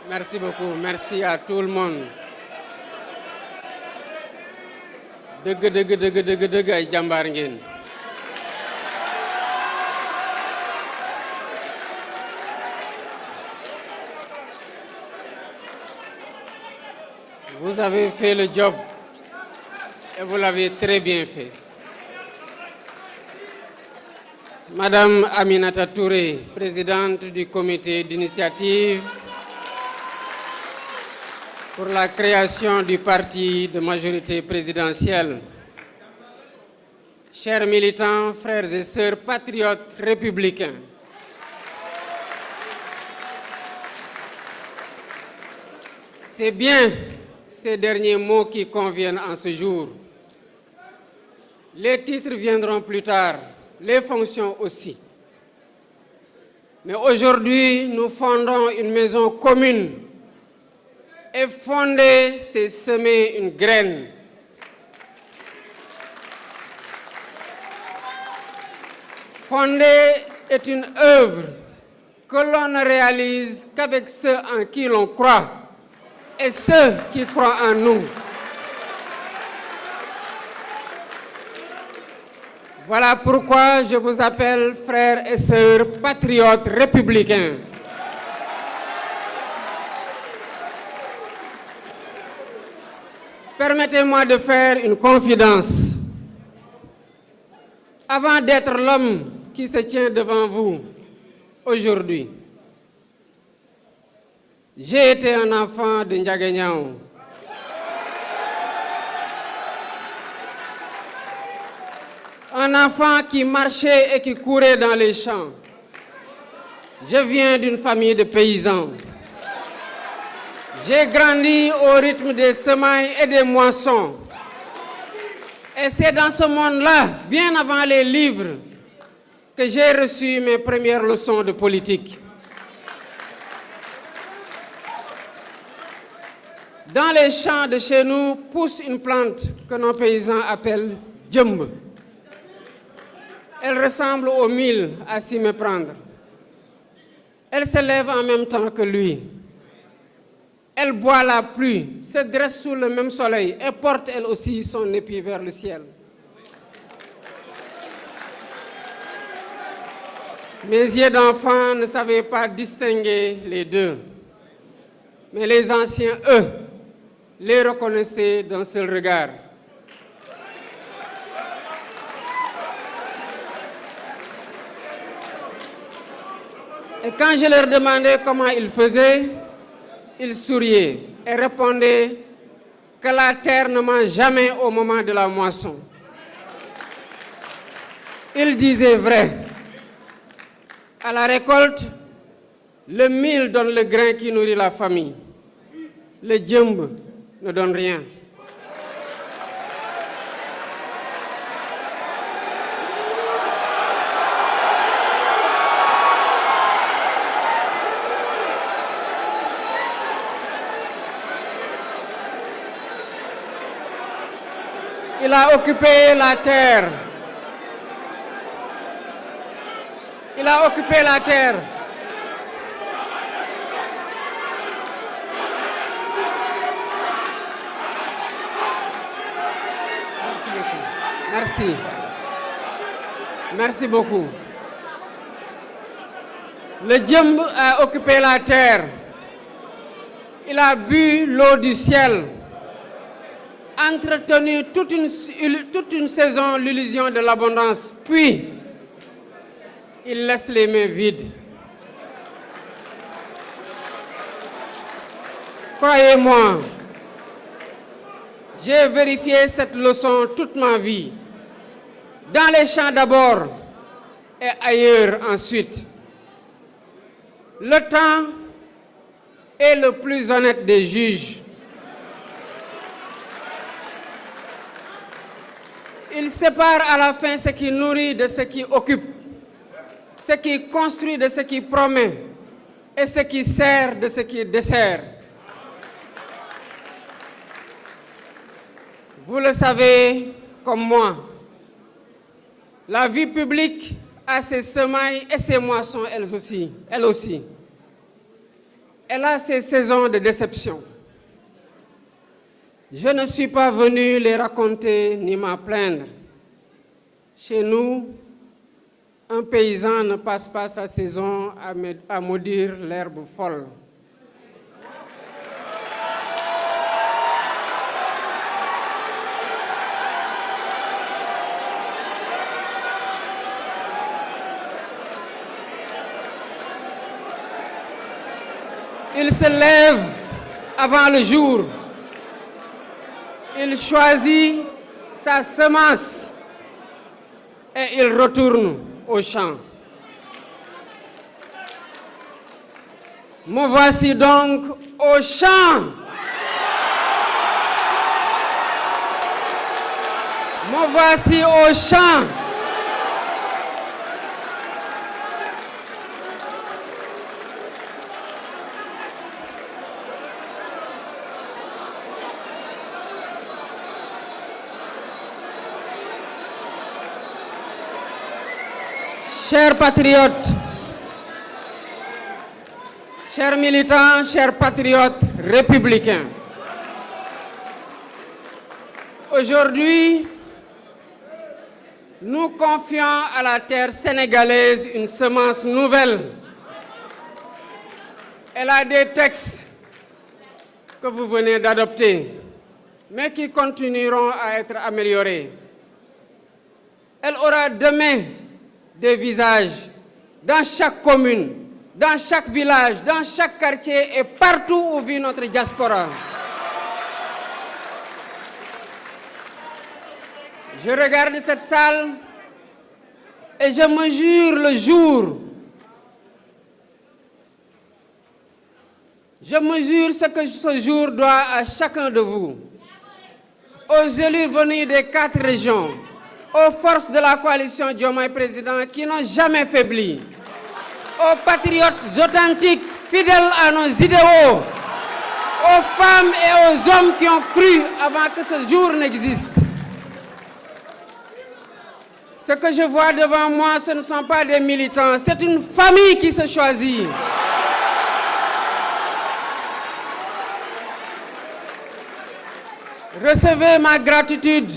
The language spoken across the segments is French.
Merci beaucoup. Merci à tout le monde. Dëgg ay jàmbaar ngeen. Vous avez fait le job et vous l'avez très bien fait. Madame Aminata Touré, présidente du comité d'initiative pour la création du parti de majorité présidentielle. Chers militants, frères et sœurs patriotes républicains, c'est bien ces derniers mots qui conviennent en ce jour. Les titres viendront plus tard, les fonctions aussi. Mais aujourd'hui, nous fondons une maison commune. Et fonder, c'est semer une graine. Fonder est une œuvre que l'on ne réalise qu'avec ceux en qui l'on croit et ceux qui croient en nous. Voilà pourquoi je vous appelle frères et sœurs patriotes républicains. Permettez-moi de faire une confidence. Avant d'être l'homme qui se tient devant vous aujourd'hui, j'ai été un enfant de Ndiaganiao. Un enfant qui marchait et qui courait dans les champs. Je viens d'une famille de paysans. J'ai grandi au rythme des semailles et des moissons. Et c'est dans ce monde-là, bien avant les livres, que j'ai reçu mes premières leçons de politique. Dans les champs de chez nous pousse une plante que nos paysans appellent djembe. Elle ressemble au mil à s'y méprendre. Elle se lève en même temps que lui. Elle boit la pluie, se dresse sous le même soleil et porte elle aussi son épi vers le ciel. Mes yeux d'enfant ne savaient pas distinguer les deux. Mais les anciens, eux, les reconnaissaient d'un seul regard. Et quand je leur demandais comment ils faisaient, ils souriaient et répondaient que la terre ne ment jamais au moment de la moisson. Ils disaient vrai. À la récolte, le mil donne le grain qui nourrit la famille. Le djembe ne donne rien. Il a occupé la terre. Il a occupé la terre. Merci beaucoup. Merci. Merci beaucoup. Le djembe a occupé la terre. Il a bu l'eau du ciel. Entretenu toute une saison l'illusion de l'abondance, puis il laisse les mains vides. Croyez-moi, j'ai vérifié cette leçon toute ma vie, dans les champs d'abord et ailleurs ensuite. Le temps est le plus honnête des juges. Il sépare à la fin ce qui nourrit de ce qui occupe, ce qui construit de ce qui promet et ce qui sert de ce qui dessert. Vous le savez comme moi, la vie publique a ses semailles et ses moissons, elles aussi. Elle a ses saisons de déception. Je ne suis pas venu les raconter ni m'en plaindre. Chez nous, un paysan ne passe pas sa saison à maudire l'herbe folle. Il se lève avant le jour. Il choisit sa semence et il retourne au champ. Me voici donc au champ. Me voici au champ. Chers patriotes, chers militants, chers patriotes républicains, aujourd'hui, nous confions à la terre sénégalaise une semence nouvelle. Elle a des textes que vous venez d'adopter, mais qui continueront à être améliorés. Elle aura demain des visages dans chaque commune, dans chaque village, dans chaque quartier et partout où vit notre diaspora. Je regarde cette salle et je me jure le jour. Je mesure ce que ce jour doit à chacun de vous, aux élus venus des 4 régions, aux forces de la coalition Diomaye Président qui n'ont jamais faibli, aux patriotes authentiques, fidèles à nos idéaux, aux femmes et aux hommes qui ont cru avant que ce jour n'existe. Ce que je vois devant moi, ce ne sont pas des militants, c'est une famille qui se choisit. Recevez ma gratitude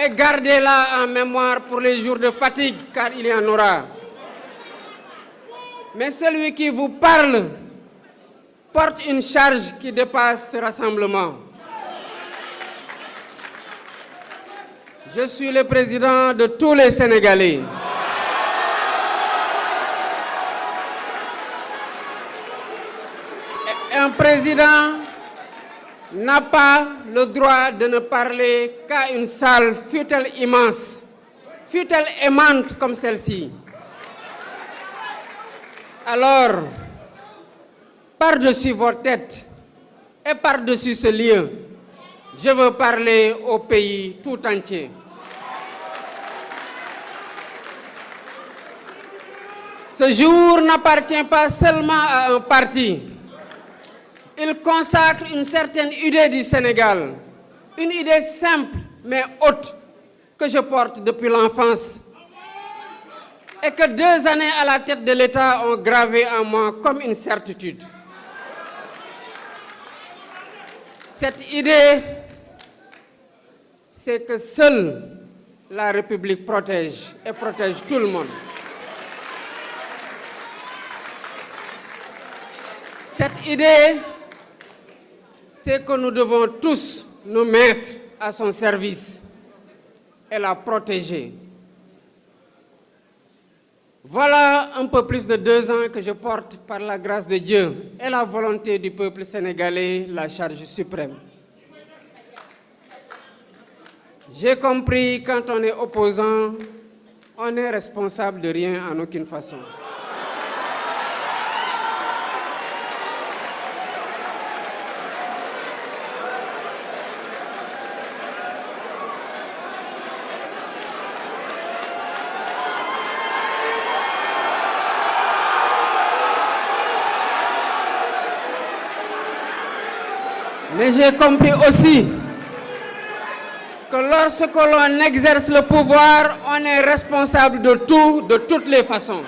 et gardez-la en mémoire pour les jours de fatigue, car il y en aura. Mais celui qui vous parle porte une charge qui dépasse ce rassemblement. Je suis le président de tous les Sénégalais. Un président n'a pas le droit de ne parler qu'à une salle, fût-elle immense, fût-elle aimante comme celle-ci. Alors, par-dessus vos têtes et par-dessus ce lieu, je veux parler au pays tout entier. Ce jour n'appartient pas seulement à un parti. Il consacre une certaine idée du Sénégal, une idée simple mais haute que je porte depuis l'enfance et que 2 années à la tête de l'État ont gravé en moi comme une certitude. Cette idée, c'est que seule la République protège et protège tout le monde. Cette idée, c'est que nous devons tous nous mettre à son service et la protéger. Voilà un peu plus de 2 ans que je porte, par la grâce de Dieu et la volonté du peuple sénégalais, la charge suprême. J'ai compris, quand on est opposant, on n'est responsable de rien en aucune façon. Mais j'ai compris aussi que lorsque l'on exerce le pouvoir, on est responsable de tout, de toutes les façons.